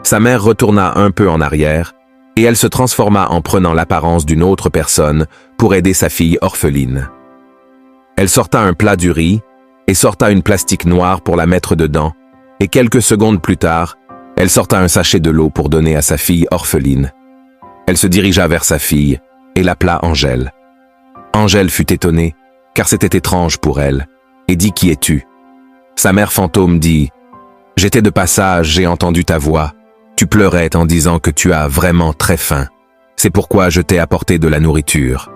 Sa mère retourna un peu en arrière, et elle se transforma en prenant l'apparence d'une autre personne pour aider sa fille orpheline. Elle sorta un plat du riz et sorta une plastique noire pour la mettre dedans, et quelques secondes plus tard, elle sorta un sachet de l'eau pour donner à sa fille orpheline. Elle se dirigea vers sa fille et l'appela Angèle. Angèle fut étonnée, car c'était étrange pour elle, et dit « Qui es-tu » Sa mère fantôme dit « J'étais de passage, j'ai entendu ta voix. Tu pleurais en disant que tu as vraiment très faim. C'est pourquoi je t'ai apporté de la nourriture. »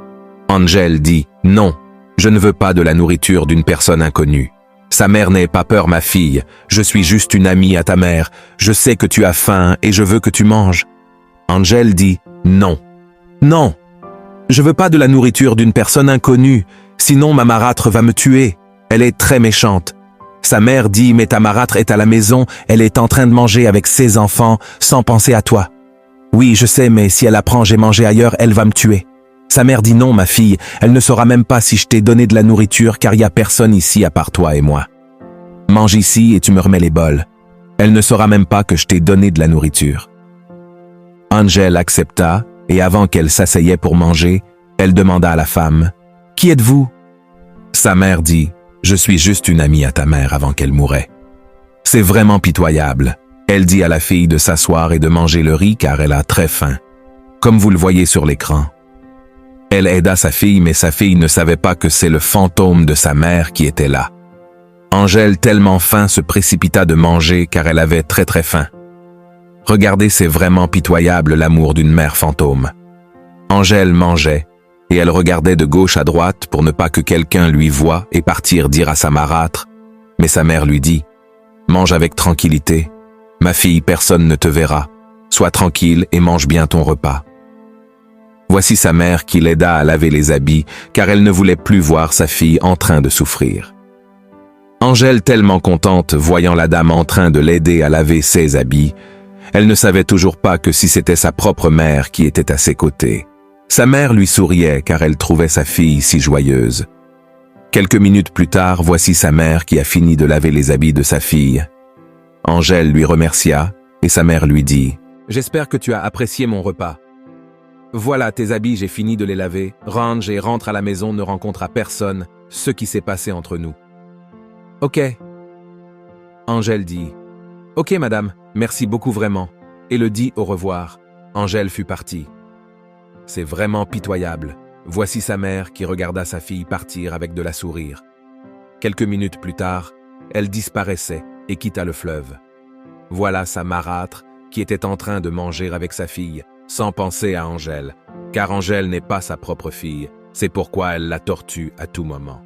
Angèle dit « Non, je ne veux pas de la nourriture d'une personne inconnue. Sa mère n'aie pas peur, ma fille. Je suis juste une amie à ta mère. Je sais que tu as faim et je veux que tu manges. » Angèle dit « Non. Non. Je veux pas de la nourriture d'une personne inconnue. Sinon ma marâtre va me tuer. Elle est très méchante. » Sa mère dit « Mais ta marâtre est à la maison. Elle est en train de manger avec ses enfants sans penser à toi. » Oui, je sais, mais si elle apprend j'ai mangé ailleurs, elle va me tuer. Sa mère dit « Non, ma fille. Elle ne saura même pas si je t'ai donné de la nourriture car il n'y a personne ici à part toi et moi. Mange ici et tu me remets les bols. Elle ne saura même pas que je t'ai donné de la nourriture. » Angèle accepta, et avant qu'elle s'asseyait pour manger, elle demanda à la femme « Qui êtes-vous » Sa mère dit « Je suis juste une amie à ta mère avant qu'elle mourait. » C'est vraiment pitoyable. Elle dit à la fille de s'asseoir et de manger le riz car elle a très faim, comme vous le voyez sur l'écran. Elle aida sa fille, mais sa fille ne savait pas que c'est le fantôme de sa mère qui était là. Angèle, tellement faim, se précipita de manger car elle avait très très faim. Regardez, c'est vraiment pitoyable l'amour d'une mère fantôme. Angèle mangeait, et elle regardait de gauche à droite pour ne pas que quelqu'un lui voie et partir dire à sa marâtre, mais sa mère lui dit « Mange avec tranquillité. Ma fille, personne ne te verra. Sois tranquille et mange bien ton repas. » Voici sa mère qui l'aida à laver les habits, car elle ne voulait plus voir sa fille en train de souffrir. Angèle, tellement contente, voyant la dame en train de l'aider à laver ses habits, elle ne savait toujours pas que si c'était sa propre mère qui était à ses côtés. Sa mère lui souriait car elle trouvait sa fille si joyeuse. Quelques minutes plus tard, voici sa mère qui a fini de laver les habits de sa fille. Angèle lui remercia et sa mère lui dit « J'espère que tu as apprécié mon repas. Voilà tes habits, j'ai fini de les laver. Range et rentre à la maison, ne rencontre à personne ce qui s'est passé entre nous. » Ok. Angèle dit « Ok madame, merci beaucoup vraiment. » et le dit au revoir. Angèle fut partie. C'est vraiment pitoyable. Voici sa mère qui regarda sa fille partir avec de la sourire. Quelques minutes plus tard, elle disparaissait et quitta le fleuve. Voilà sa marâtre qui était en train de manger avec sa fille, sans penser à Angèle, car Angèle n'est pas sa propre fille, c'est pourquoi elle la tortue à tout moment.